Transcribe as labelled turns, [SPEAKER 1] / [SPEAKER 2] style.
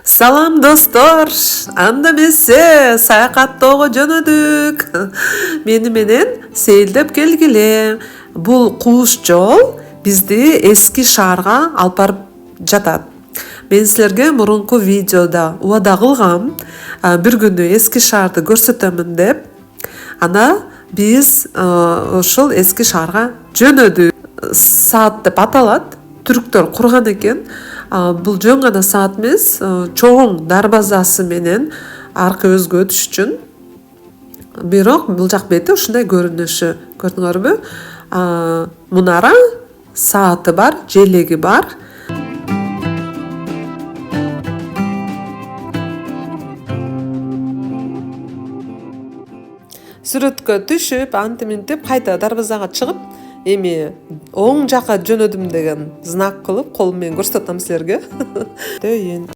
[SPEAKER 1] Salam dostlar, анда эмесе саякаттоого жөнөдүк. Мени менен сейилдеп келгиле. Бул кууш жол бизди эски шаарга алып барып жатат. Мен силерге мурунку видеода убада кылгам, бир күнү эски шаарды көрсөтөмүн деп. Ана биз ошол эски шаарга жөнөдүк. Саат деп аталат. Түрктөр курган экен. Бул жөн гана саат эмес, чоң дарбазасы менен аркы өзгө өтүш үчүн. Бирок бул жак бети ушундай көрүнүшү. Көрдүңөрбү? Мунара сааты бар, желеги бар. Сүрөткө түшүп, антиминтип кайта дарбазага чыгып, эми оң жака жөнөдүм деген знак кылып колум менен көрсөтөм силерге.